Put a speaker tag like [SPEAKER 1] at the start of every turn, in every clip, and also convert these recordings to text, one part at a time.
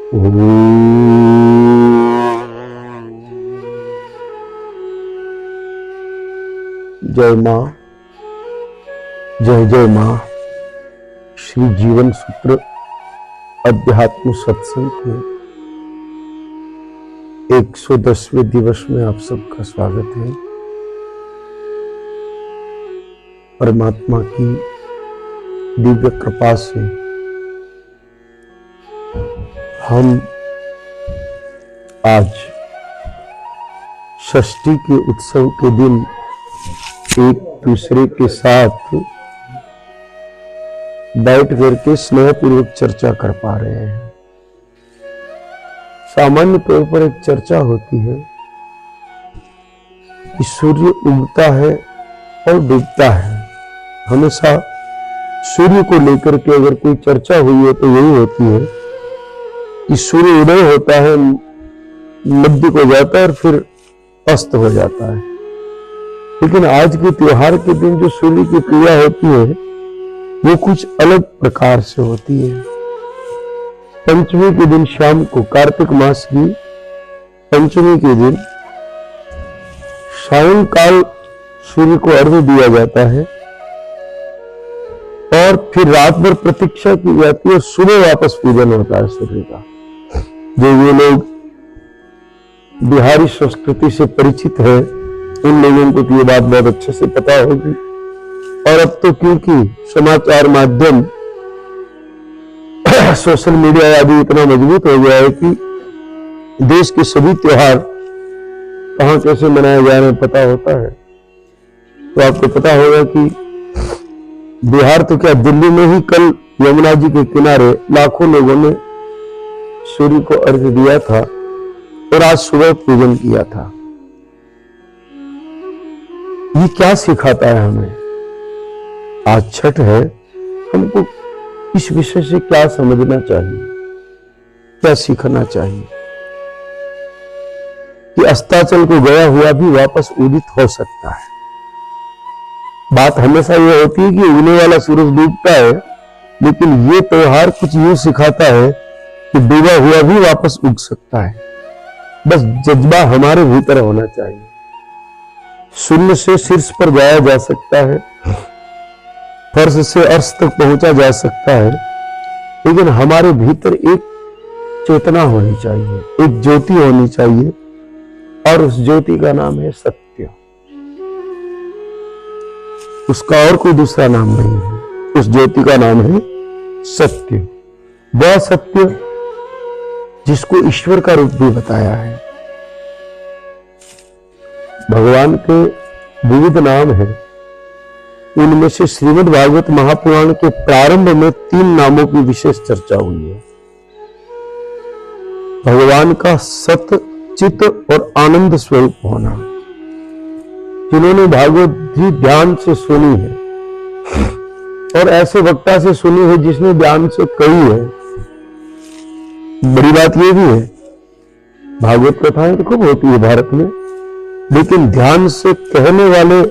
[SPEAKER 1] जय मां, जय जय मां। श्री जीवन सूत्र अध्यात्म सत्संग के 110वें दिवस में आप सबका स्वागत है। परमात्मा की दिव्य कृपा से हम आज षष्ठी के उत्सव के दिन एक दूसरे के साथ बैठ करके स्नेहपूर्वक चर्चा कर पा रहे हैं। सामान्य तौर पर एक चर्चा होती है कि सूर्य उगता है और डूबता है। हमेशा सूर्य को लेकर के अगर कोई चर्चा हुई है तो यही होती है कि सूर्य उदय होता है, मध्य को जाता है और फिर अस्त हो जाता है। लेकिन आज के त्योहार के दिन जो सूर्य की क्रिया होती है वो कुछ अलग प्रकार से होती है। पंचमी के दिन शाम को, कार्तिक मास की पंचमी के दिन सायंकाल सूर्य को अर्घ्य दिया जाता है और फिर रात भर प्रतीक्षा की जाती है और सुबह वापस पूजन होता है सूर्य का। जो ये लोग बिहारी संस्कृति से परिचित है उन लोगों को तो ये बात बहुत अच्छे से पता होगी। और अब तो क्योंकि समाचार माध्यम सोशल मीडिया आदि इतना मजबूत हो गया है कि देश के सभी त्योहार कहां कैसे मनाए जा रहे हैं पता होता है। तो आपको पता होगा कि बिहार तो क्या, दिल्ली में ही कल यमुना जी के किनारे लाखों लोगों ने सूर्य को अर्घ्य दिया था और आज सुबह पूजन किया था। ये क्या सिखाता है हमें? आज छठ है, हमको इस विषय से क्या समझना चाहिए, क्या सीखना चाहिए कि अस्ताचल को गया हुआ भी वापस उदित हो सकता है। बात हमेशा ये होती है कि उगने वाला सूरज डूबता है, लेकिन ये त्योहार कुछ यूं सिखाता है कि डूबा हुआ भी वापस उग सकता है। बस जज्बा हमारे भीतर होना चाहिए। शून्य से शीर्ष पर जाया जा सकता है, फर्श से अर्श तक पहुंचा जा सकता है, लेकिन हमारे भीतर एक चेतना होनी चाहिए, एक ज्योति होनी चाहिए और उस ज्योति का नाम है सत्य। उसका और कोई दूसरा नाम नहीं है। उस ज्योति का नाम है सत्य। वह सत्य जिसको ईश्वर का रूप भी बताया है। भगवान के विविध नाम हैं, उनमें से श्रीमद् भागवत महापुराण के प्रारंभ में 3 नामों की विशेष चर्चा हुई है। भगवान का सत, चित और आनंद स्वरूप होना। जिन्होंने भागवत भी ध्यान से सुनी है और ऐसे वक्ता से सुनी है जिसने ध्यान से कही है। बड़ी बात यह भी है, भागवत कथाएं तो खूब होती है भारत में, लेकिन ध्यान से कहने वाले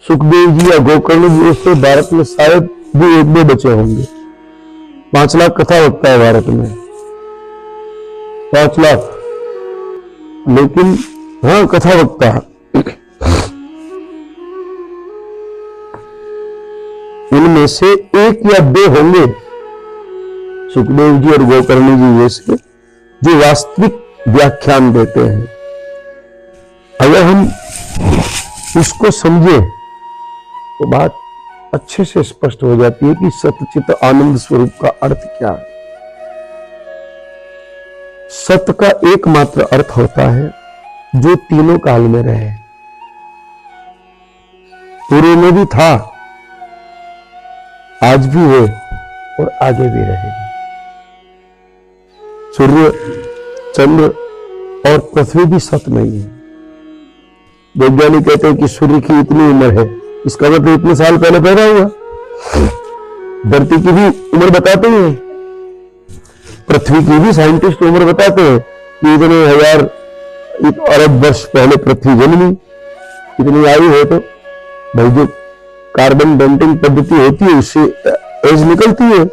[SPEAKER 1] सुखदेव जी या गोकर्ण जी उससे भारत में शायद भी 1-2 बचे होंगे। 5 लाख कथा वक्ता है भारत में, 5 लाख, लेकिन हाँ कथा वक्ता इनमें से 1 या 2 होंगे सुखदेव जी और गोकर्ण जी जैसे, जो वास्तविक व्याख्यान देते हैं। अगर हम उसको समझे तो बात अच्छे से स्पष्ट हो जाती है कि सतचित आनंद स्वरूप का अर्थ क्या है। सत्य का एकमात्र अर्थ होता है जो तीनों काल में रहे। पूर्व में भी था, आज भी है और आगे भी रहेगा। सूर्य, चंद्र और पृथ्वी भी सत्य नहीं है। वैज्ञानिक कहते हैं कि सूर्य की इतनी उम्र है, इसका मतलब इतने साल पहले पैदा हुआ। धरती की भी उम्र बताते हैं, पृथ्वी की भी साइंटिस्ट उम्र बताते हैं कि इतने हजार अरब वर्ष पहले पृथ्वी जन्मी। इतनी आयु है तो भाई जो कार्बन डेटिंग पद्धति होती है उससे एज निकलती है।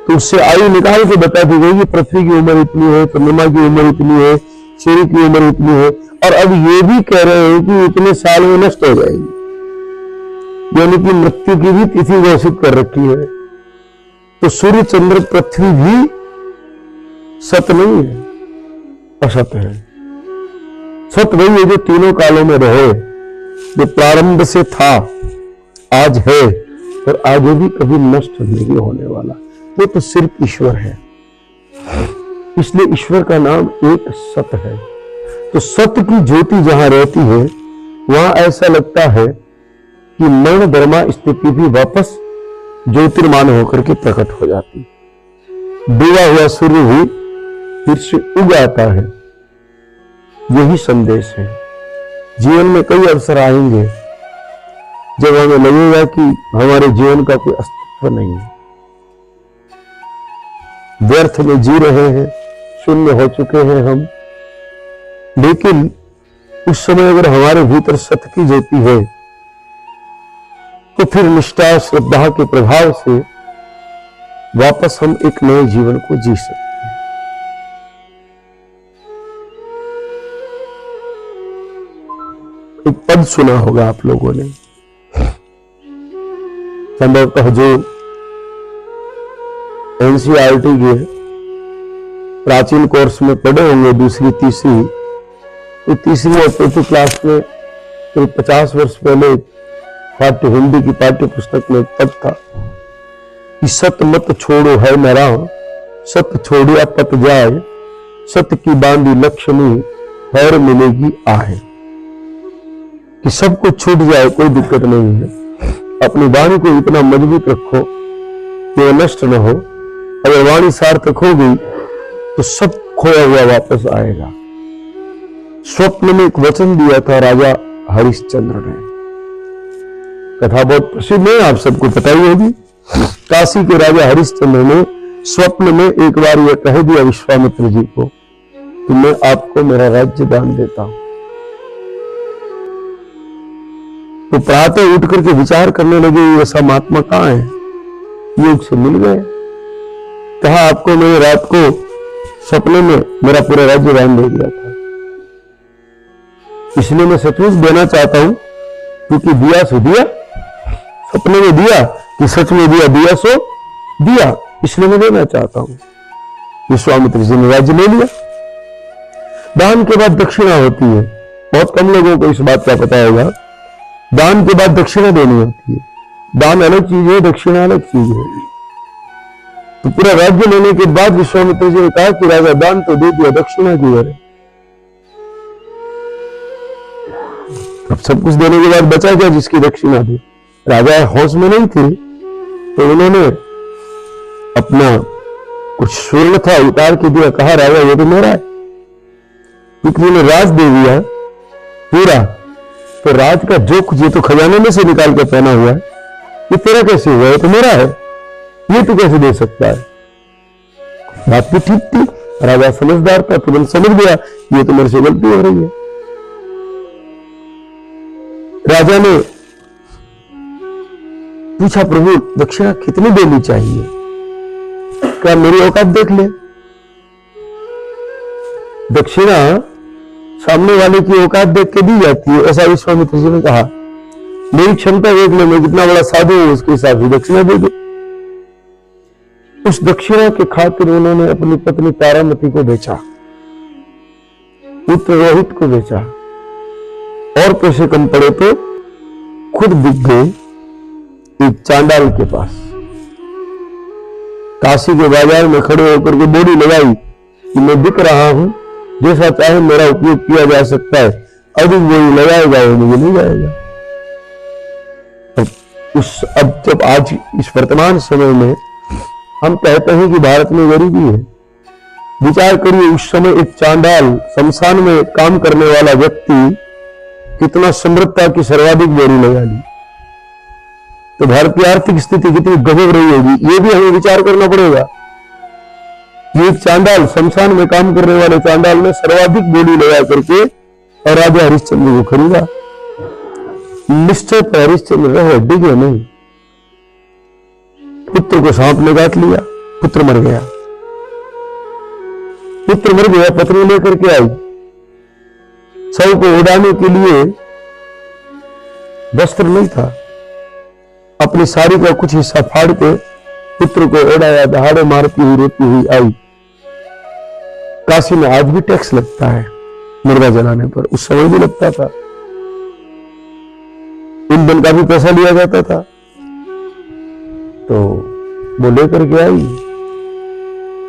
[SPEAKER 1] तो उससे आयु निकाल के बता दी गई कि पृथ्वी की उम्र इतनी है, चंद्रमा की उम्र इतनी है, सूर्य की उम्र इतनी है, और अब ये भी कह रहे हैं कि इतने साल में नष्ट हो जाएगी, यानी कि मृत्यु की भी तिथि घोषित कर रखी है। तो सूर्य चंद्र पृथ्वी भी सत नहीं है, असत है। सत वही है जो तीनों कालों में रहे, जो प्रारंभ से था, आज है और आगे भी कभी नष्ट नहीं होने वाला। वो तो सिर्फ ईश्वर है, इसलिए ईश्वर का नाम एक सत है। तो सत्य की ज्योति जहां रहती है वहां ऐसा लगता है कि मरण धर्मा स्थिति भी वापस ज्योतिर्मान होकर के प्रकट हो जाती, डूबा हुआ सूर्य भी फिर से उग आता है। यही संदेश है। जीवन में कई अवसर आएंगे जब हमें लगेगा कि हमारे जीवन का कोई अस्तित्व नहीं है, व्यर्थ में जी रहे हैं, शून्य हो चुके हैं हम। लेकिन उस समय अगर हमारे भीतर सत्य की ज्योति है तो फिर निष्ठा श्रद्धा के प्रभाव से वापस हम एक नए जीवन को जी सकते हैं। एक पद सुना होगा आप लोगों ने, संभवतः जो एनसीईआरटी के प्राचीन कोर्स में पढ़े होंगे, दूसरी तीसरी, तो तीसरी और चौथी क्लास में तो 50 वर्ष पहले पाठ्य हिंदी की पाठ्य पुस्तक में एक पद था कि सत मत छोड़ो है नरा, सत छोड़िया पत जाए, सत्य की बांधी लक्ष्मी और मिलेगी आहे। कि सब कुछ छूट जाए कोई दिक्कत नहीं है, अपनी वाणी को इतना मजबूत रखो कि वह नष्ट न हो। अगर वाणी सार्थक हो गई तो सब खोया हुआ वापस आएगा। स्वप्न में एक वचन दिया था राजा हरिश्चंद्र ने, कथा बहुत प्रसिद्ध है, आप सबको पता ही होगी। काशी के राजा हरिश्चंद्र ने स्वप्न में एक बार यह कह दिया विश्वामित्र जी को कि मैं आपको मेरा राज्य दान देता हूं। तो प्रातः उठ करके विचार करने लगे ऐसा महात्मा कहां है, योग से मिल गए। कहा आपको मैंने रात को सपने में मेरा पूरा राज्य दान दे दिया था, इसलिए मैं सचमुच देना चाहता हूं, क्योंकि दिया सो दिया, सपने में दिया कि सच में दिया, दिया सो दिया, इसलिए मैं देना चाहता हूं। विश्वामित्र जी ने राज्य ले लिया। दान के बाद दक्षिणा होती है, बहुत कम लोगों को इस बात का पता होगा। दान के बाद दक्षिणा देनी होती है। दान अलग चीज है, दक्षिणा अलग चीज है। तो पूरा राज्य लेने के बाद विश्वामित्र जी ने कहा कि राजा दान तो दे दिया, दक्षिणा की है। अब सब कुछ देने के बाद बचा क्या जिसकी दक्षिणा दी? राजा होश में नहीं थे, तो उन्होंने अपना कुछ स्वर्ण था उतार के दिया, कहा राजा ये तो मेरा है, क्योंकि उन्होंने राज दे दिया पूरा। तो राज का जो कुछ, ये तो खजाने में से निकाल के पहना हुआ है, ये तेरा कैसे हुआ, ये तो मेरा है, ये तो कैसे दे सकता है? बात भी ठीक थी, राजा समझदार था, तुरंत समझ गया ये तो मेरे से गलती हो रही है। राजा ने पूछा प्रभु दक्षिणा कितनी देनी चाहिए? क्या मेरी औकात देख ले। दक्षिणा सामने वाले की औकात देख के दी जाती है, ऐसा विश्वामित्र जी ने कहा। मेरी क्षमता देख ले, मैं कितना बड़ा साधु हूं, उसके हिसाब से दक्षिणा दे दे। उस दक्षिणा के खातिर उन्होंने अपनी पत्नी तारामती को बेचा, पुत्र रोहित को बेचा, और पैसे कम पड़े तो खुद बिक गए एक चांडाल के पास। काशी के बाजार में खड़े होकर के बोली लगाई कि मैं बिक रहा हूं, जैसा चाहे मेरा उपयोग किया जा सकता है, अधिक बोली लगाएगा वो मुझे नहीं जाएगा। अब जब आज इस वर्तमान समय में हम कहते हैं कि भारत में गरीबी है, विचार करिए उस समय एक चांडाल, शमशान में काम करने वाला व्यक्ति कितना समृद्धता की सर्वाधिक बोली लगा ली, तो भारत की आर्थिक स्थिति कितनी गंभीर रही होगी, ये भी हमें विचार करना पड़ेगा। ये चांडाल, शमशान में काम करने वाले चांडाल ने सर्वाधिक बोली लगा करके और राजा हरिश्चंद्र को खरीदा। निश्चय पर हरिश्चंद्र रहे, डिगे नहीं। पुत्र को सांप ने काट लिया, पुत्र मर गया, पुत्र मर गया, पत्नी लेकर के आई, शव को उड़ाने के लिए वस्त्र नहीं था, अपनी साड़ी का कुछ हिस्सा फाड़ के पुत्र को उड़ाया, दहाड़े मारती हुई रोती हुई आई। काशी में आज भी टैक्स लगता है मुर्दा जलाने पर, उस समय भी लगता था, ईंधन का भी पैसा लिया जाता था। तो वो लेकर के आई,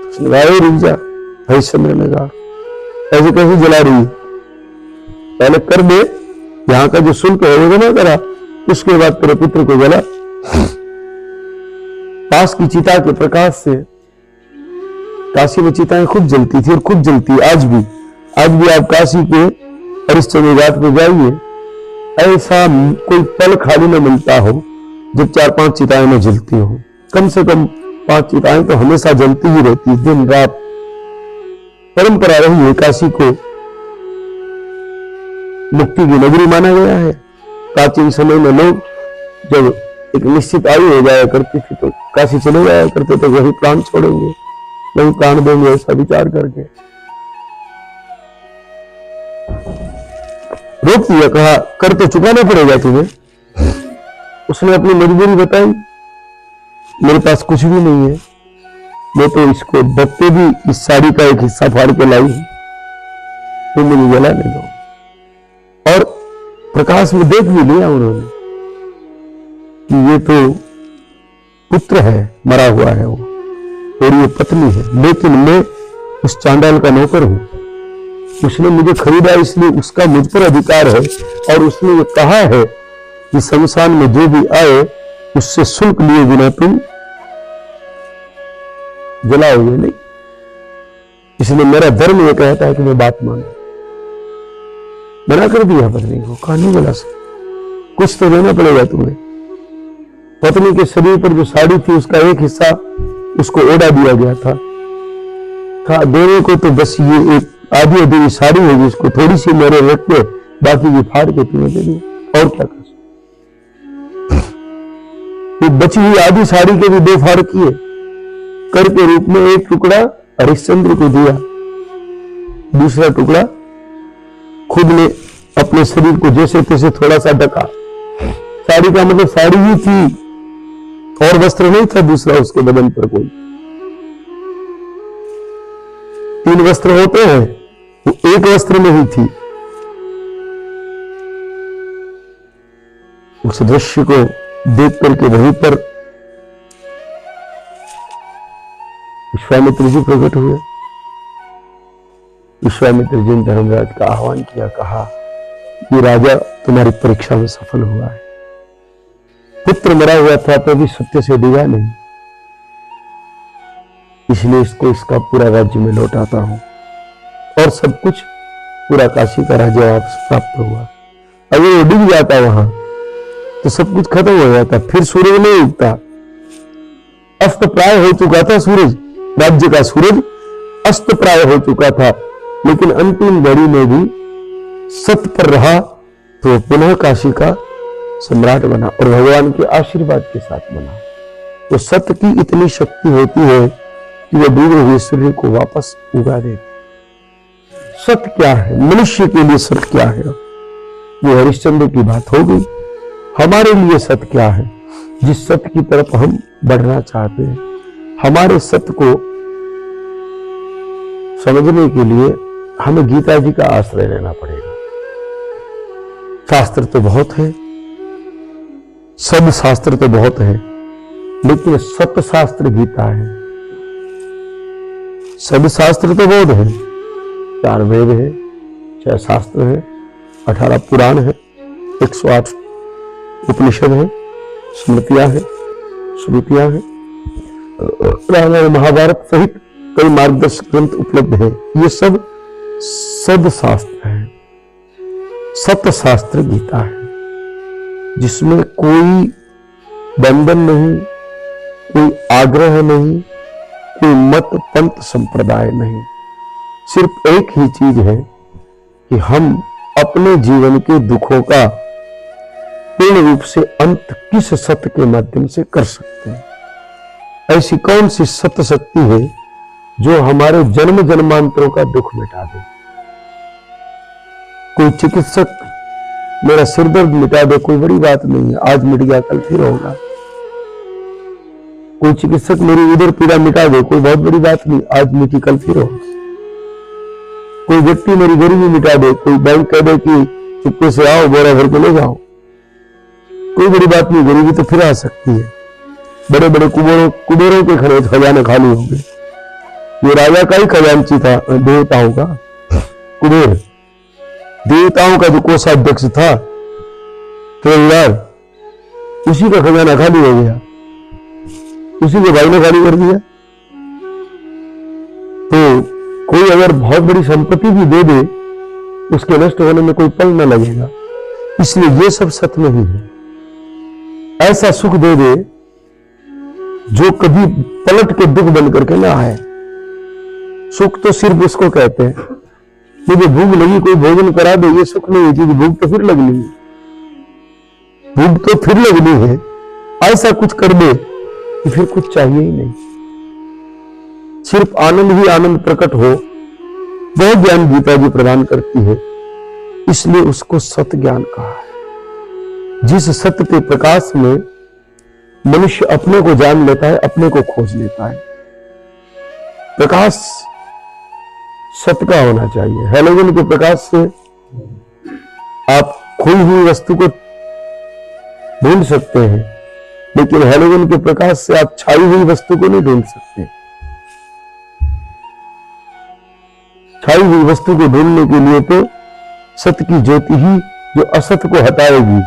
[SPEAKER 1] उसने कहा रुक जा, हरिश्चंद्र ने कहा ऐसे कैसे जला रही है, पहले कर दे, यहां का जो शुल्क है वो जमा करा, उसके बाद तेरे पुत्र को जला। पास की चिता के प्रकाश से काशी में चिताएं खूब जलती थी और खूब जलती आज भी। आज भी आप काशी के हरिश्चंद्र घाट पे जाइए, ऐसा कोई पल खाली न मिलता हो जब 4-5 चिताएं न जलती हो। कम से कम 5 चिताएं तो हमेशा जलती ही रहती, दिन रात परंपरा रही है। काशी को मुक्ति की नगरी माना गया है। प्राचीन समय में लोग जब एक निश्चित आयु हो जाया करती थी तो काशी चले जाया करते थे, वही प्राण छोड़ेंगे, वही प्राण देंगे, ऐसा विचार करके रोक दिया, कहा कर तो चुकाना पड़ेगा तुम्हें। उसने अपनी मजबूरी बताई, मेरे पास कुछ भी नहीं है, मैं तो इसको बत्ते भी इस साड़ी का एक हिस्सा फाड़ के लाई हूं, तो मुझे जलाने दो। और प्रकाश में देख भी लिया उन्होंने कि ये तो पुत्र है, मरा हुआ है वो, और ये पत्नी है, लेकिन मैं उस चांडाल का नौकर हूं। उसने मुझे खरीदा इसलिए उसका मुझ पर अधिकार है, और उसने ये कहा है कि शमशान में जो भी आए उससे शुल्क लिए बिना तुम जलाओगे नहीं। इसलिए मेरा धर्म ये कहता है कि मैं बात मानू। मना कर दिया पत्नी को, कहा नहीं जला सकते, कुछ तो देना पड़ेगा तुम्हें। पत्नी के शरीर पर जो साड़ी थी उसका एक हिस्सा उसको ओढ़ा दिया गया था, देने को तो बस ये एक आधी अधूरी साड़ी होगी, इसको थोड़ी सी मेरे रख के बाकी ये फाड़ के तुम्हें दे दूं, और क्या कर सकते। बची हुई आधी साड़ी के भी 2 फाड़ किए, कर के रूप में एक टुकड़ा हरिश्चंद्र को दिया, दूसरा टुकड़ा खुद ने अपने शरीर को जैसे तैसे थोड़ा सा ढका। साड़ी का मतलब साड़ी ही थी, और वस्त्र नहीं था दूसरा उसके बदन पर कोई। 3 वस्त्र होते हैं, वो एक वस्त्र में ही थी। उस दृश्य को देख करके वहीं पर विश्वामित्र जी प्रकट हुए। विश्वामित्र जी ने धर्मराज का आह्वान किया, कहा कि राजा तुम्हारी परीक्षा में सफल हुआ है, पुत्र मरा हुआ था तो भी सत्य से डिगा नहीं, इसलिए इसको इसका पूरा राज्य में लौटाता हूं, और सब कुछ पूरा काशी का राज्य वापस प्राप्त हुआ। अगर वो डिग जाता वहां तो सब कुछ खत्म हो जाता, फिर सूरज नहीं उगता, अस्त प्राय हो चुका था सूरज, राज्य का सूरज अस्त प्राय हो चुका था। लेकिन अंतिम घड़ी में भी सत्य पर रहा तो पुनः काशी का सम्राट बना, और भगवान के आशीर्वाद के साथ बना। तो सत्य की इतनी शक्ति होती है कि वह डूबे हुए सूर्य को वापस उगा देती। सत्य क्या है, मनुष्य के लिए सत्य क्या है, वो हरिश्चंद्र की बात हो गई। हमारे लिए सत्य क्या है, जिस सत्य की तरफ हम बढ़ना चाहते हैं, हमारे सत्य को समझने के लिए हमें गीता जी का आश्रय लेना पड़ेगा। शास्त्र तो बहुत है, सब शास्त्र तो बहुत है, लेकिन सत्य शास्त्र गीता है। सब शास्त्र तो बहुत है, 4 वेद है, 6 शास्त्र है, 18 पुराण है, 108 उपनिषद है, स्मृतियां है, श्रुतियां है, रामायण महाभारत सहित कई मार्गदर्शक ग्रंथ उपलब्ध है। ये सब सदशास्त्र है। सत्य शास्त्र गीता है, जिसमें कोई बंधन नहीं, कोई आग्रह नहीं, कोई मत पंथ संप्रदाय नहीं। सिर्फ एक ही चीज है कि हम अपने जीवन के दुखों का पूर्ण रूप से अंत किस सत्य के माध्यम से कर सकते हैं। ऐसी कौन सी सत्य शक्ति है जो हमारे जन्म जन्मांतरों का दुख मिटा दे? कोई चिकित्सक मेरा सिर दर्द मिटा दे, कोई बड़ी बात नहीं है, आज मिट गया कल फिर होगा। कोई चिकित्सक मेरी उधर पीड़ा मिटा दे, कोई बहुत बड़ी बात नहीं, आज मिटी कल फिर होगा। कोई व्यक्ति मेरी गरीबी मिटा दे, कोई बैंक कह दे कि चुपके से आओ बोरा भर के ले जाओ, कोई बड़ी बात नहीं, गरीबी तो फिर आ सकती है। बड़े बड़े कुबेरों के खजाने खाली होंगे। ये राजा का ही खजांची था, देवताओं का कुबेर, देवताओं का जो कोषाध्यक्ष था ट्रेजरर, उसी का खजाना खाली हो गया, उसी के भाई ने खाली कर दिया। तो कोई अगर बहुत बड़ी संपत्ति भी दे दे, उसके नष्ट होने में कोई पल न लगेगा। इसलिए ये सब सत्य नहीं है। ऐसा सुख दे दे जो कभी पलट के दुख बन करके ना आए। सुख तो सिर्फ उसको कहते हैं, मुझे भूख लगी कोई भोजन करा दे, ये सुख नहीं है, क्योंकि भूख तो फिर लगनी है, भूख तो फिर लगनी है। ऐसा कुछ कर दे कि फिर कुछ चाहिए ही नहीं, सिर्फ आनंद ही आनंद प्रकट हो, वह ज्ञान गीता जी प्रदान करती है। इसलिए उसको सत्य ज्ञान कहा है। जिस सत्य के प्रकाश में मनुष्य अपने को जान लेता है, अपने को खोज लेता है। प्रकाश सत्य का होना चाहिए। हेलोजन के प्रकाश से आप खोई हुई वस्तु को ढूंढ सकते हैं, लेकिन हेलोजन के प्रकाश से आप छाई हुई वस्तु को नहीं ढूंढ सकते। छाई हुई वस्तु को ढूंढने के लिए तो सत्य की ज्योति ही जो असत्य को हटाएगी,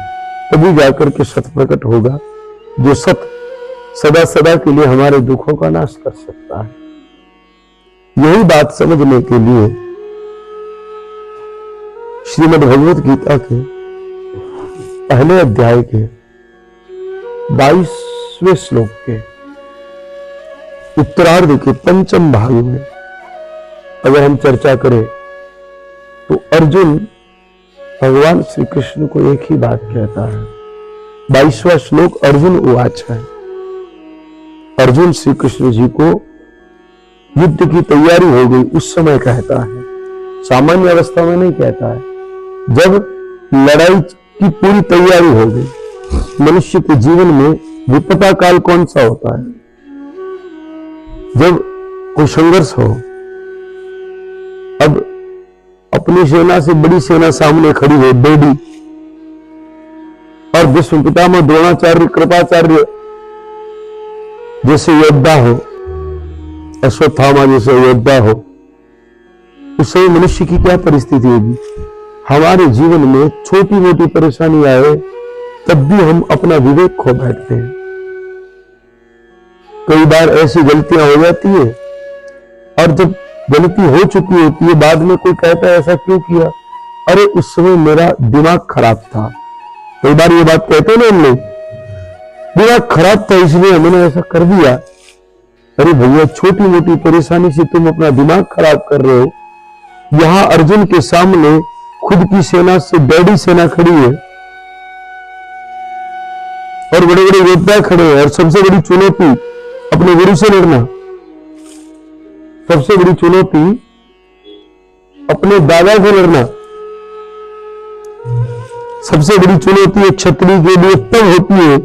[SPEAKER 1] तभी जाकर के सत्य प्रकट होगा, जो सत्य सदा सदा के लिए हमारे दुखों का नाश कर सकता है। यही बात समझने के लिए श्रीमद् भगवत गीता के पहले अध्याय के 22वें श्लोक के उत्तरार्ध के पंचम भाग में अगर हम चर्चा करें तो अर्जुन भगवान श्री कृष्ण को एक ही बात कहता है। 22वां श्लोक अर्जुन उवाच है। अर्जुन श्री कृष्ण जी को युद्ध की तैयारी हो गई उस समय कहता है, सामान्य अवस्था में नहीं कहता है। जब लड़ाई की पूरी तैयारी हो गई। मनुष्य के जीवन में विपदा काल कौन सा होता है? जब कोई संघर्ष हो। अब अपनी सेना से बड़ी सेना सामने खड़ी हो, बेडी, और विश्व पितामह द्रोणाचार्य कृपाचार्य जैसे योद्धा हो, अश्वत्थामा जैसे योद्धा हो, उस समय मनुष्य की क्या परिस्थिति होगी? हमारे जीवन में छोटी मोटी परेशानी आए तब भी हम अपना विवेक खो बैठते हैं। कई बार ऐसी गलतियां हो जाती है, और जब गलती हो चुकी होती है बाद में कोई कहता है ऐसा क्यों किया? अरे उस समय मेरा दिमाग खराब था। कई बार ये बात कहते हैं ना हम लोग, दिमाग खराब था इसलिए मैंने ऐसा कर दिया। अरे भैया, छोटी मोटी परेशानी से तुम अपना दिमाग खराब कर रहे हो। यहां अर्जुन के सामने खुद की सेना से बड़ी सेना खड़ी है और बड़े बड़े योद्धा खड़े हैं, और सबसे बड़ी चुनौती अपने गुरु से लड़ना, सबसे बड़ी चुनौती अपने दादा से लड़ना, सबसे बड़ी चुनौती एक क्षत्रिय के लिए तब होती है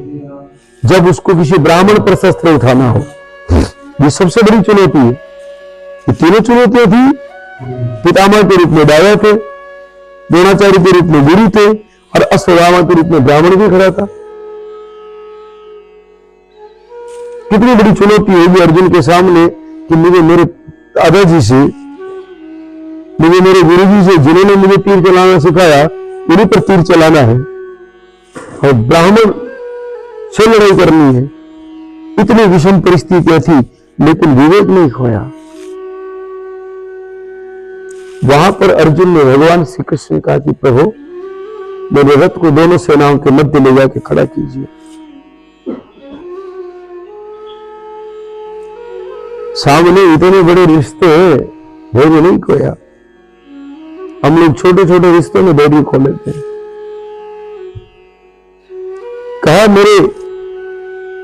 [SPEAKER 1] जब उसको किसी ब्राह्मण पर शस्त्र उठाना हो। ये सबसे बड़ी चुनौती है। ये तीनों चुनौतियां थी। पितामह के रूप में दादा थे, द्रोणाचार्य के रूप में गुरु थे, और अश्वत्थामा के रूप में ब्राह्मण भी खड़ा था। कितनी बड़ी चुनौती होगी अर्जुन के सामने कि मुझे मेरे दादाजी से, मुझे मेरे गुरुजी से, जिन्होंने मुझे तीर चलाना सिखाया, उन्हीं पर तीर चलाना है, और ब्राह्मण से लड़ाई करनी है। इतनी विषम परिस्थितियां थी, लेकिन विवेक नहीं खोया। वहां पर अर्जुन ने भगवान श्री कृष्ण कहा कि प्रभु, मेरे रथ को दोनों सेनाओं के मध्य ले जाके खड़ा कीजिए। सामने इतने बड़े रिश्ते हैं, धैर्य नहीं खोया। हम लोग छोटे छोटे रिश्तों में धैर्य खो लेते हैं। कहा मेरे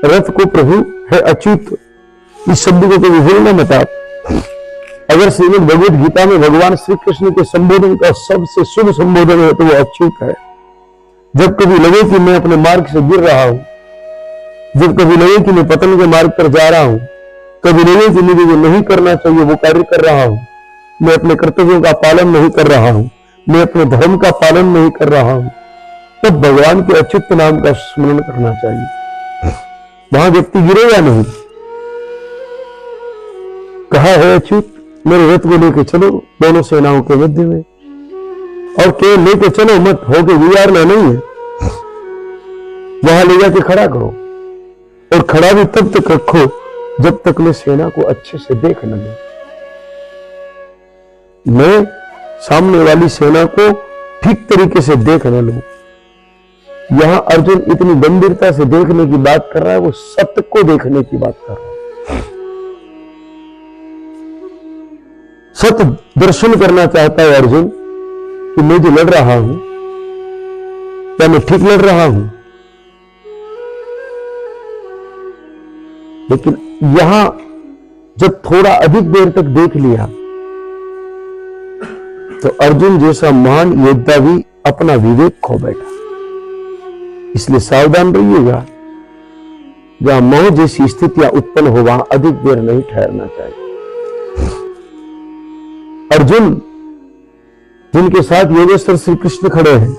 [SPEAKER 1] रथ को प्रभु है अच्युत इस शब्द को कभी भूलना मत आप। अगर श्रीमद् भगवद गीता में भगवान श्री कृष्ण के संबोधन का सबसे शुभ संबोधन है तो वो अच्युत है। जब कभी लगे कि मैं अपने मार्ग से गिर रहा हूं, जब कभी लगे कि मैं पतन के मार्ग पर जा रहा हूं, कभी लगे कि मुझे जो नहीं करना चाहिए वो कार्य कर रहा हूं, मैं अपने कर्तव्यों का पालन नहीं कर रहा हूं, मैं अपने धर्म का पालन नहीं कर रहा हूं, तब भगवान के अच्युत नाम का स्मरण करना चाहिए। वहां व्यक्ति गिरेगा नहीं। कहा है अच्युत मेरे रथ को लेके चलो दोनों सेनाओं के मध्य में, और के लेके चलो मत, होके विचारना नहीं है, वहां ले जाके खड़ा करो, और खड़ा भी तब तक रखो जब तक मैं सेना को अच्छे से देख न लूं, मैं सामने वाली सेना को ठीक तरीके से देख न लूं। यहां अर्जुन इतनी गंभीरता से देखने की बात कर रहा है, वो सत्य को देखने की बात कर रहा है। सत्य दर्शन करना चाहता है अर्जुन कि मैं जो लड़ रहा हूं क्या मैं ठीक लड़ रहा हूं। लेकिन यहां जब थोड़ा अधिक देर तक देख लिया तो अर्जुन जैसा महान योद्धा भी अपना विवेक खो बैठा। इसलिए सावधान रहिएगा, जहां मोह जैसी स्थितियां उत्पन्न हो वहां अधिक देर नहीं ठहरना चाहिए। अर्जुन जिनके साथ योगेश्वर श्री कृष्ण खड़े हैं,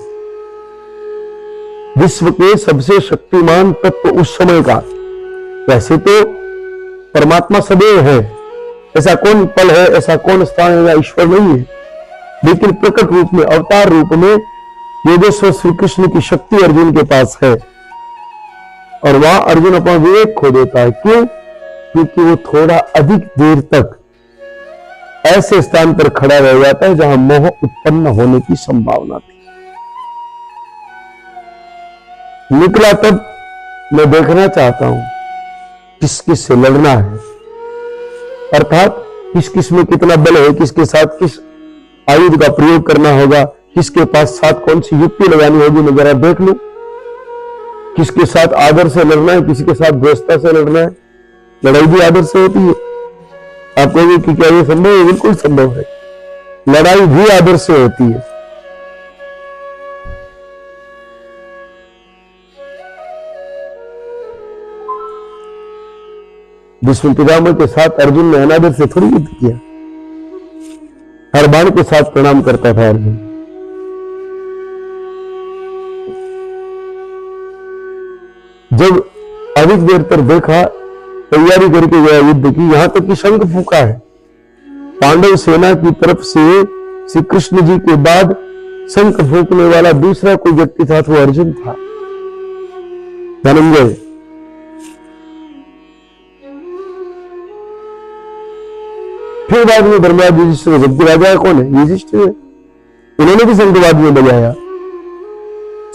[SPEAKER 1] विश्व के सबसे शक्तिमान तत्व उस समय का, वैसे तो परमात्मा सदैव है, ऐसा कौन पल है, ऐसा कौन स्थान है या ईश्वर नहीं है, लेकिन प्रकट रूप में, अवतार रूप में योगेश्वर श्री कृष्ण की शक्ति अर्जुन के पास है, और वहां अर्जुन अपना विवेक खो देता है। क्यों? क्योंकि वो थोड़ा अधिक देर तक ऐसे स्थान पर खड़ा रह जाता है जहां मोह उत्पन्न होने की संभावना थी। निकला तब मैं देखना चाहता हूं किस किस से लड़ना है, अर्थात किस किस में कितना बल है, किसके साथ किस आयुध का प्रयोग करना होगा, किसके पास साथ कौन सी युक्ति लगानी होगी, मैं जरा देख लूं। किसके साथ आदर से लड़ना है, किसी के साथ द्वेषता से लड़ना है। लड़ाई भी आदर से होती है। आप कहोगे कि क्या ये संभव है? बिल्कुल संभव है, लड़ाई भी आदर से होती है। भीष्म पितामह के साथ अर्जुन ने अनादर से थोड़ी युद्ध किया, हर बाण के साथ प्रणाम करता था अर्जुन। जब अधिक देर तक देखा, तैयारी करके गया युद्ध की, यहां तक कि शंख फूंका है। पांडव सेना की तरफ से श्री कृष्ण जी के बाद शंख फूंकने वाला दूसरा कोई व्यक्ति था तो अर्जुन था। धनंजय फिर बाद में धर्मराज युधिष्ठिर, जबकि राजा कौन है? युधिष्ठिर है, उन्होंने भी शंख बाद में बजाया।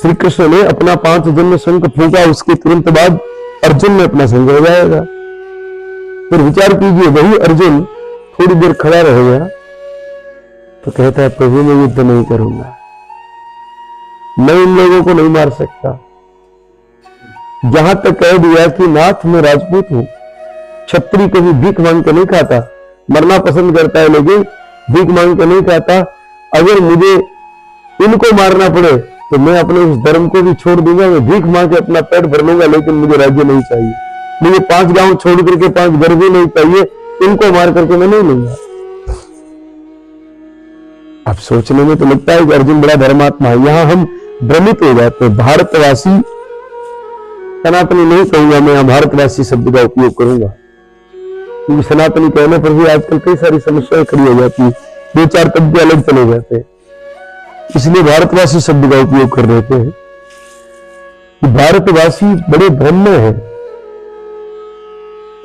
[SPEAKER 1] श्री कृष्ण ने अपना 5 जन्म शंख फूंका, उसके तुरंत बाद अर्जुन ने अपना शंख बजाएगा। फिर विचार कीजिए, वही अर्जुन थोड़ी देर खड़ा रह गया तो कहता है प्रभु मैं युद्ध नहीं करूंगा, मैं इन लोगों को नहीं मार सकता। यहां तक कह दिया कि नाथ मैं राजपूत हूं, क्षत्रिय कभी भीख मांग के नहीं खाता, मरना पसंद करता है लेकिन भीख मांग के नहीं खाता। अगर मुझे इनको मारना पड़े तो मैं अपने उस धर्म को भी छोड़ दूंगा, मैं भीख मांग के अपना पेट भर लूंगा, लेकिन मुझे राज्य नहीं चाहिए, मुझे 5 गांव छोड़ करके 5 घर भी नहीं चाहिए, इनको मार करके मैं नहीं लूंगा। अब सोचने में तो लगता है कि अर्जुन बड़ा धर्मात्मा है। यहां हम भ्रमित हो जाते हैं। भारतवासी, सनातनी नहीं कहूंगा मैं, यहां भारतवासी शब्द का उपयोग करूंगा, क्योंकि सनातनी कहने पर भी आजकल कई सारी समस्याएं खड़ी हो जाती है, 2-4 तब्दे अलग चले जाते हैं, इसलिए भारतवासी शब्द का उपयोग कर रहे हैं। भारतवासी बड़े भ्रम में है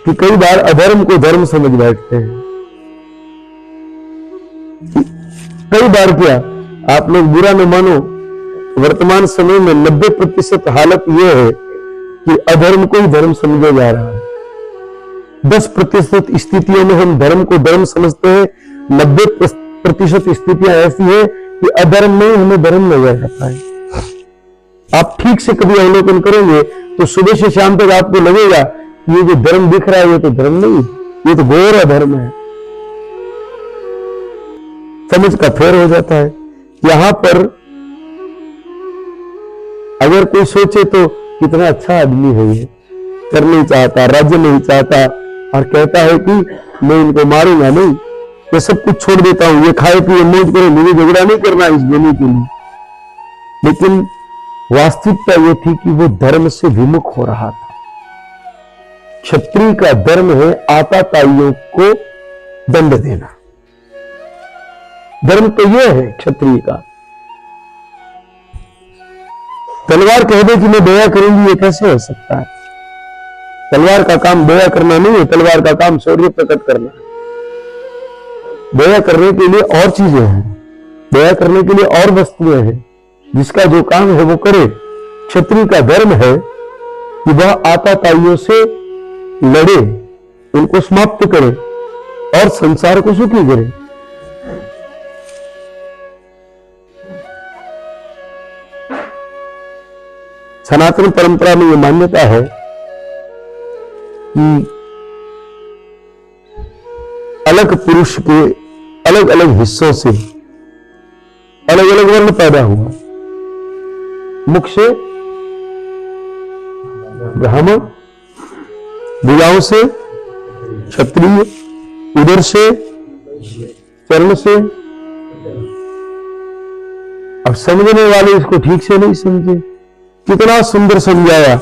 [SPEAKER 1] कि कई बार अधर्म को धर्म समझ बैठते हैं। कई बार क्या, आप लोग बुरा न मानो, वर्तमान समय में 90% हालत यह है कि अधर्म को ही धर्म समझा जा रहा है। 10% स्थितियों में हम धर्म को धर्म समझते हैं, 90% स्थितियां ऐसी है कि अधर्म में हमें धर्म नजर आता है। आप ठीक से कभी अवलोकन करेंगे तो सुबह से शाम तक आपको लगेगा ये जो धर्म दिख रहा है ये तो धर्म नहीं, ये तो घोर अधर्म है। समझ का फेर हो जाता है। यहां पर अगर कोई सोचे तो कितना अच्छा आदमी है ये, कर नहीं चाहता, राज्य नहीं चाहता, और कहता है कि मैं इनको मारूंगा नहीं, मैं सब कुछ छोड़ देता हूं, ये खाए पिए मौज करे, मुझे झगड़ा नहीं करना इस देने के लिए। लेकिन वास्तविकता ये थी कि वो धर्म से विमुख हो रहा था। क्षत्रिय का धर्म है आताताइयों को दंड देना, धर्म तो यह है क्षत्रिय का। तलवार कह दे कि मैं दया करूंगी, ये कैसे हो सकता है? तलवार का काम दया करना नहीं है, तलवार का काम शौर्य प्रकट करना है। दया करने के लिए और चीजें हैं, दया करने के लिए और वस्तुएं हैं, जिसका जो काम है वो करे। क्षत्रिय का धर्म है कि वह आताताइयों से लड़े, उनको समाप्त करे और संसार को सुखी करे। सनातन परंपरा में यह मान्यता है कि अलग पुरुष के अलग अलग हिस्सों से अलग अलग वर्ण पैदा हुआ। मुख से ब्राह्मण, भुजाओं से क्षत्रिय, उदर से, चरण से। अब समझने वाले इसको ठीक से नहीं समझे। कितना सुंदर समझाया।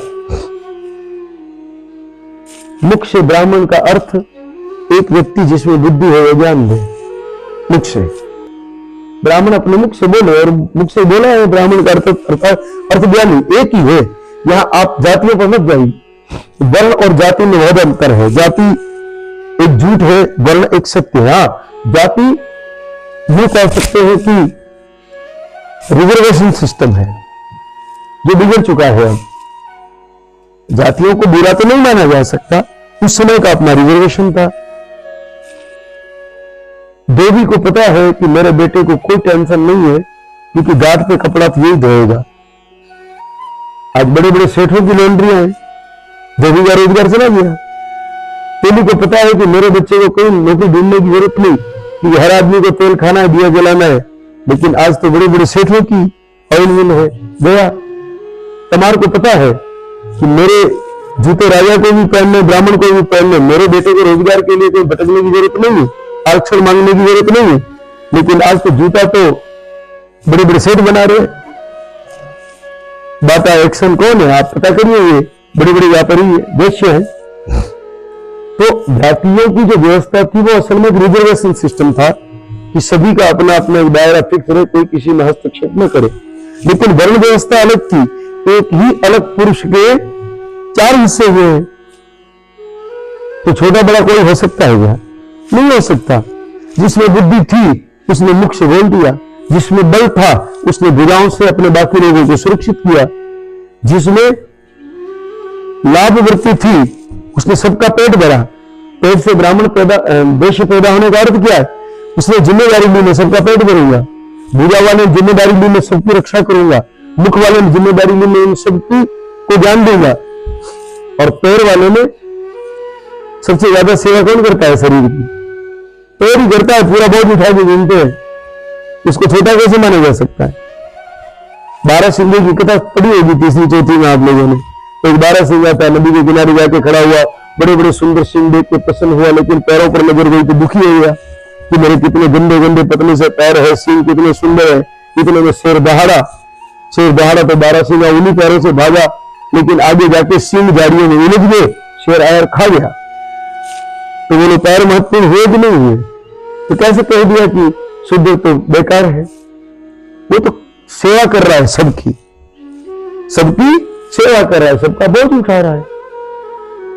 [SPEAKER 1] मुख से ब्राह्मण का अर्थ एक व्यक्ति जिसमें बुद्धि है वो ज्ञान दे। मुख से ब्राह्मण अपने मुख से बोले, और मुख से बोला है ब्राह्मण का अर्थ ज्ञानी एक ही है। यहां आप जातियों पर मत जाइए, वर्ण और जाति में बहुत अंतर है। जाति एक झूठ है, वर्ण एक सत्य है। हाँ, जाति ये कह सकते हैं कि रिजर्वेशन सिस्टम है जो बिगड़ चुका है। अब जातियों को बुरा तो नहीं माना जा सकता, उस समय का अपना रिजर्वेशन था। देवी को पता है कि मेरे बेटे को कोई टेंशन नहीं है क्योंकि घाट पे कपड़ा तो यही धोएगा। आज बड़े बड़े सेठों की लॉन्ड्रियां हैं, देवी का रोजगार चला गया। देवी को पता है कि मेरे बच्चे को कोई नौकरी ढूंढने की जरूरत नहीं क्योंकि हर आदमी को तेल खाना है, दिया जलाना है। लेकिन आज तो बड़े बड़े सेठों की ऑयल मिल है गया। तमार को पता है कि मेरे जूते राजा को भी पहनने, ब्राह्मण को भी पहनने, मेरे बेटे को रोजगार के लिए कोई भटकने की जरूरत नहीं है, आरक्षण मांगने की जरूरत नहीं है। लेकिन आज तो जूता तो बड़े बड़े सेठ बना रहे। बाटा एक्शन कौन है आप पता करिए, ये बड़े बड़े व्यापारी वैश्य है। तो जातियों की जो व्यवस्था थी वो असल में रिजर्वेशन सिस्टम था कि सभी का अपना अपना एक दायरा फिक्स रहे, कोई किसी में हस्तक्षेप न करे। लेकिन वर्ण व्यवस्था अलग थी। एक ही अलग पुरुष के 4 हिस्से हुए हैं, तो छोटा बड़ा कोई हो सकता है क्या? नहीं हो सकता। जिसमें बुद्धि थी उसने मुख से बोल दिया, जिसमें बल था उसने भुजाओं से अपने बाकी लोगों को सुरक्षित किया, जिसमें लाभ वृत्ति थी उसने सबका पेट भरा। पेट से ब्राह्मण पैदा, वैश्य पैदा होने का अर्थ क्या है? उसने जिम्मेदारी ली, मैं सबका पेट भरूंगा। भुजा वाले ने जिम्मेदारी ली, मैं सबकी रक्षा करूंगा। मुख वाले ने जिम्मेदारी ली, मैं इन सबकी को ज्ञान दूंगा। और पैर वाले ने सबसे ज्यादा सेवा कौन करता है? शरीर की पैर ही करता है, पूरा बोझ उठा के घूमते हैं। उसको छोटा कैसे माना जा सकता है? 12 सिंह की कथा पढ़ी होगी तीसरी चौथी में आप लोगों ने। एक 12 सिंह आता है, नदी के किनारे जाके खड़ा हुआ, बड़े बड़े सुंदर सिंह देख के प्रसन्न हुआ, लेकिन पैरों पर नजर गई तो दुखी हो गया कि मेरे कितने गंदे गंदे पतले से पैर है, सिंह कितने सुंदर है, कितने में शेर दहाड़ा तो 12 सिंह उन्हीं पैरों से भागा, लेकिन आगे जाके सिंह झाड़ियों में उलझ गए, शेर आया और खा गया। तो बोले पैर महत्वपूर्ण हुए कि नहीं हुए? तो कैसे कह दिया कि शुद्ध तो बेकार है? वो तो सेवा कर रहा है, सबकी सेवा कर रहा है, सबका बोझ उठा रहा है।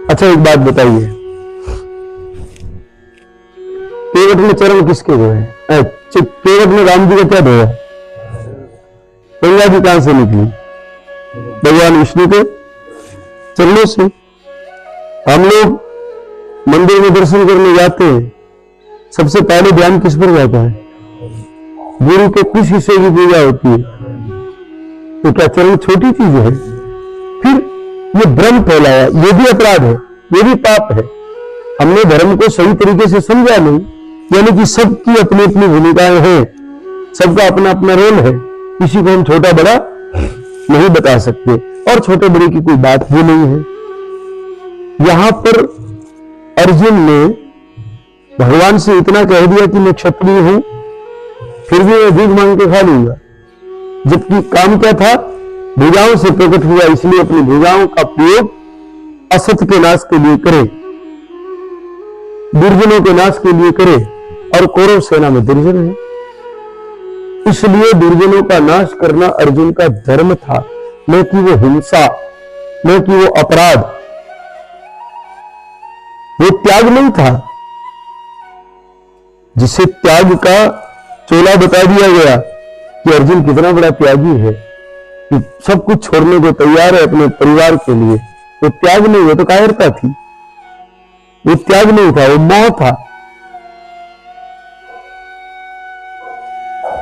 [SPEAKER 1] अच्छा एक बात बताइए, केवट में चरण किसके धोए? केवट में राम जी का क्या धोया? गंगा जी कहां से निकली? भगवान विष्णु के चरणों से। हम लोग मंदिर में दर्शन करने जाते हैं, सबसे पहले ध्यान किस पर जाता है? गुरु के किस हिस्से की पूजा होती है? तो क्या चरण छोटी चीज है? फिर ये भ्रम फैलाया, ये भी अपराध है। ये भी पाप है। हमने धर्म को सही तरीके से समझा नहीं, यानी कि सबकी अपनी अपनी भूमिकाएं हैं, सबका अपना अपना रोल है, किसी को हम छोटा बड़ा नहीं बता सकते, और छोटे बड़े की कोई बात भी नहीं है। यहां पर अर्जुन ने भगवान से इतना कह दिया कि मैं क्षत्रिय हूं, फिर भी मैं भीख मांग के खा लूंगा, जबकि काम क्या था, भुजाओं से प्रकट हुआ, इसलिए अपनी भुजाओं का प्रयोग असत्य के नाश के लिए करे, दुर्जनों के नाश के लिए करे, और कौरव सेना में दुर्जन है, इसलिए दुर्जनों का नाश करना अर्जुन का धर्म था, न कि वो हिंसा, न कि वो अपराध, वो त्याग नहीं था। जिसे त्याग का चोला बता दिया गया कि अर्जुन कितना बड़ा त्यागी है, कि सब कुछ छोड़ने को तैयार है अपने परिवार के लिए, वो त्याग नहीं, वो तो कायरता थी, वो त्याग नहीं था, वो मोह था।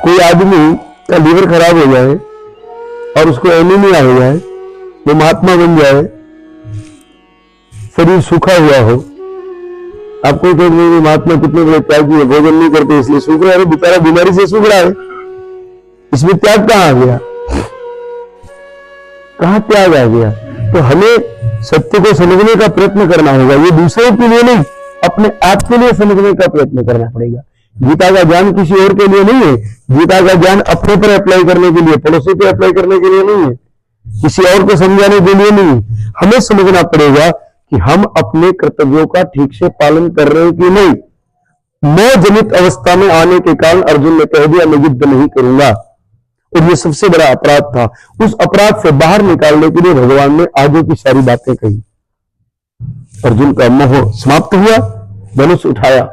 [SPEAKER 1] कोई आदमी का लीवर खराब हो जाए और उसको एनीमिया हो जाए, वो महात्मा बन जाए, शरीर सूखा हुआ हो, आपको तो महात्मा कितने बड़े त्यागी है, भोजन नहीं करते इसलिए सूख रहा है, बेचारा बीमारी से सूख रहा है, इसमें त्याग कहां आ गया, कहां त्याग आ गया। तो हमें सत्य को समझने का प्रयत्न करना होगा, ये दूसरों के लिए नहीं, अपने आप के लिए समझने का प्रयत्न करना पड़ेगा। गीता का ज्ञान किसी और के लिए नहीं है, गीता का ज्ञान अपने पर अप्लाई करने के लिए, पड़ोसी पर अप्लाई करने के लिए नहीं है, किसी और को समझाने के लिए नहीं। हमें समझना पड़ेगा कि हम अपने कर्तव्यों का ठीक से पालन कर रहे हैं कि नहीं। मोह जनित अवस्था में आने के कारण अर्जुन ने कह दिया मैं युद्ध नहीं करूंगा, और ये सबसे बड़ा अपराध था। उस अपराध से बाहर निकालने के लिए भगवान ने आगे की सारी बातें कही। अर्जुन का मोह समाप्त हुआ, धनुष उठाया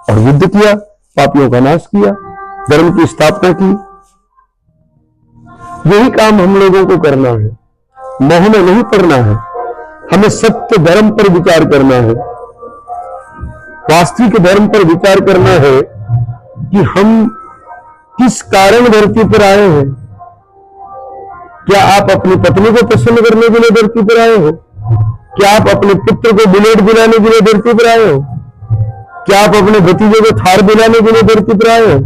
[SPEAKER 1] और युद्ध किया, पापियों का नाश किया, धर्म की स्थापना की। यही काम हम लोगों को करना है, मोह में नहीं पड़ना है, हमें सत्य धर्म पर विचार करना है, वास्तविक धर्म पर विचार करना है कि हम किस कारण धरती पर आए हैं। क्या आप अपनी पत्नी को प्रसन्न करने के लिए धरती पर आए हो? क्या आप अपने पुत्र को बुलेट दिलाने के लिए धरती पर आए हो? क्या आप अपने भतीजे को थार दिलाने के लिए धरती पर आए हो?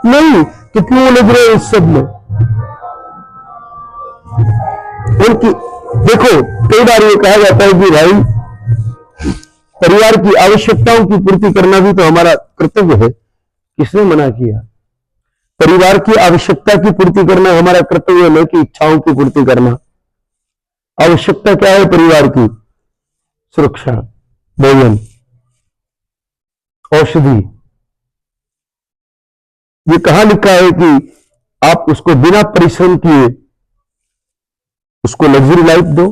[SPEAKER 1] नहीं। तो क्यों उलझ रहे इस सब में? उनकी देखो, कई बार ये कहा जाता है कि भाई परिवार की आवश्यकताओं की पूर्ति करना भी तो हमारा कर्तव्य है। किसने मना किया? परिवार की आवश्यकता की पूर्ति करना हमारा कर्तव्य है, कि इच्छाओं की पूर्ति करना। आवश्यकता क्या है परिवार की? सुरक्षा, भोजन, औषधि। ये कहां लिखा है कि आप उसको बिना परिश्रम किए उसको लग्जरी लाइफ दो?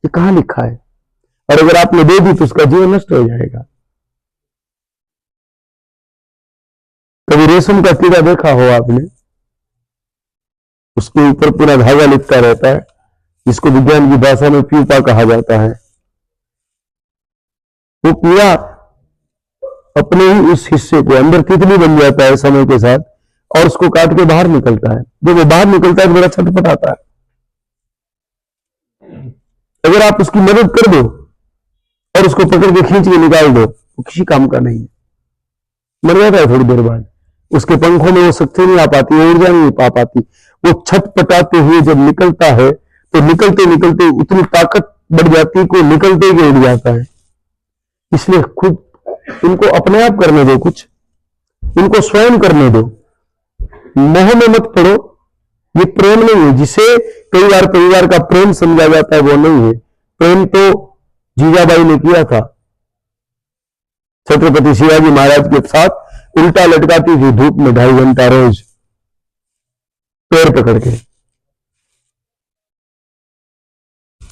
[SPEAKER 1] ये कहां लिखा है? और अगर आपने दे दी तो उसका जीवन नष्ट हो जाएगा। कभी रेशम का कीड़ा देखा हो आपने? उसके ऊपर पूरा धागा लिपटा रहता है, जिसको विज्ञान की भाषा में प्यूपा कहा जाता है। वो कीड़ा अपने ही उस हिस्से को अंदर तितली बन जाता है समय के साथ, और उसको काट के बाहर निकलता है। जब वो बाहर निकलता है तो बड़ा छटपटाता है। अगर आप उसकी मदद कर दो और उसको पकड़ के खींच के निकाल दो, वो किसी काम का नहीं है, मर जाता है थोड़ी देर बाद। उसके पंखों में वो शक्ति नहीं आ पाती, ऊर्जा नहीं पा पाती। वो छटपटाते हुए जब निकलता है तो निकलते निकलते उतनी ताकत बढ़ जाती है कि निकलते ही उड़ जाता है। इसलिए खुद इनको अपने आप करने दो, कुछ इनको स्वयं करने दो। मोह में मत पड़ो। ये प्रेम नहीं है, जिसे कई बार परिवार का प्रेम समझा जाता है, वो नहीं है। प्रेम तो जीजाबाई ने किया था। छत्रपति शिवाजी महाराज के साथ उल्टा लटकाती थी धूप में 2.5 घंटा रोज, पैर पकड़ के।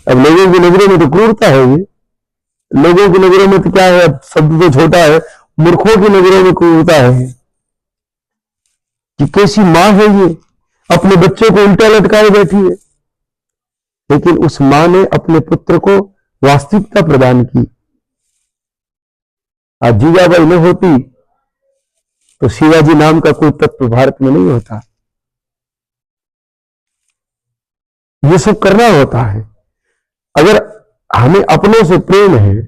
[SPEAKER 1] अब लोगों की नजरों में तो क्रूरता है ये, लोगों की नजरों में तो क्या है, शब्द तो छोटा है, मूर्खों की नजरों में क्रूरता है कि कैसी मां है ये, अपने बच्चे को उल्टा लटकाए बैठी है। लेकिन उस मां ने अपने पुत्र को वास्तविकता प्रदान की। आज जीजाबाई न होती तो शिवाजी नाम का कोई तत्व भारत में नहीं होता। ये सब करना होता है। अगर हमें अपनों से प्रेम है।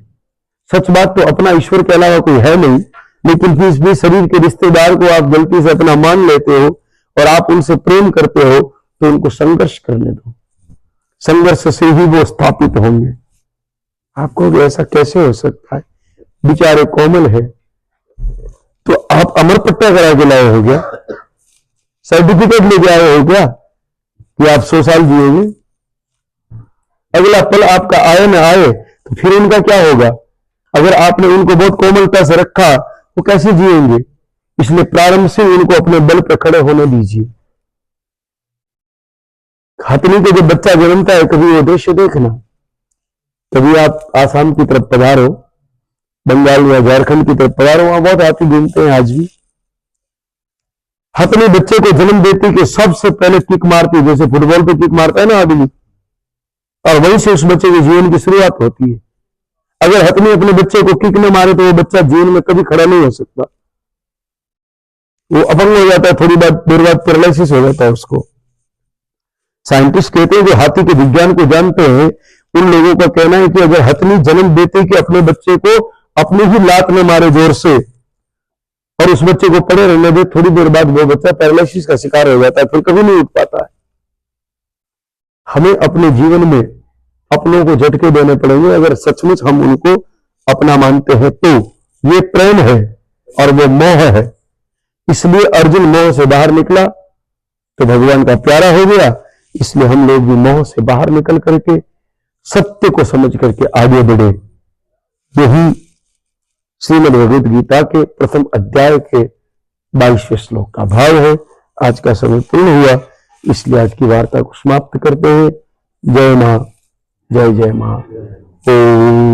[SPEAKER 1] सच बात तो अपना ईश्वर के अलावा कोई है नहीं, लेकिन फिर भी शरीर के रिश्तेदार को आप गलती से अपना मान लेते हो और आप उनसे प्रेम करते हो, तो उनको संघर्ष करने दो। संघर्ष से ही वो स्थापित होंगे। आपको भी ऐसा कैसे हो सकता है? बेचारे कोमल है, तो आप अमर पट्टा करा के लाए हो क्या? सर्टिफिकेट लेके आए हो क्या कि आप 100 साल जिएंगे? अगला पल आपका आए न आए तो फिर उनका क्या होगा? अगर आपने उनको बहुत कोमलता से रखा तो कैसे जिएंगे? इसलिए प्रारंभ से उनको अपने बल पर खड़े होने दीजिए। हथनी को जब बच्चा जन्मता है, कभी वो दृश्य देखना। कभी आप आसाम की तरफ पधारो, बंगाल या झारखंड की तरफ पधारो, वहां बहुत हाथी घूमते हैं आज भी। हथनी बच्चे को जन्म देती कि सबसे पहले किक मारती, जैसे फुटबॉल पे किक मारता है ना आदमी, और वहीं से उस बच्चे के जीवन की शुरुआत होती है। अगर हथनी अपने बच्चे को किक न मारे तो वो बच्चा जीवन में कभी खड़ा नहीं हो सकता। वो अपंग हो जाता है, थोड़ी देर बाद पैरालिसिस हो जाता है उसको। साइंटिस्ट कहते हैं जो हाथी के विज्ञान को जानते हैं, उन लोगों का कहना है कि अगर हथनी जन्म देती कि अपने बच्चे को अपनी ही लात में मारे जोर से और उस बच्चे को पड़े रहने दे, थोड़ी देर बाद वो बच्चा पैरालिसिस का शिकार हो जाता है, फिर कभी नहीं उठ पाता है। हमें अपने जीवन में अपनों को झटके देने पड़ेंगे अगर सचमुच हम उनको अपना मानते हैं तो। ये प्रेम है और वो मोह है। इसलिए अर्जुन मोह से बाहर निकला तो भगवान का प्यारा हो गया। इसलिए हम लोग भी मोह से बाहर निकल करके सत्य को समझ करके आगे बढ़े। यही श्रीमद् भगवद गीता के प्रथम अध्याय के 22वें श्लोक का भाव है। आज का समय पूर्ण हुआ, इसलिए आज की वार्ता को समाप्त करते हैं। जय मां, जय जय मां। ओम।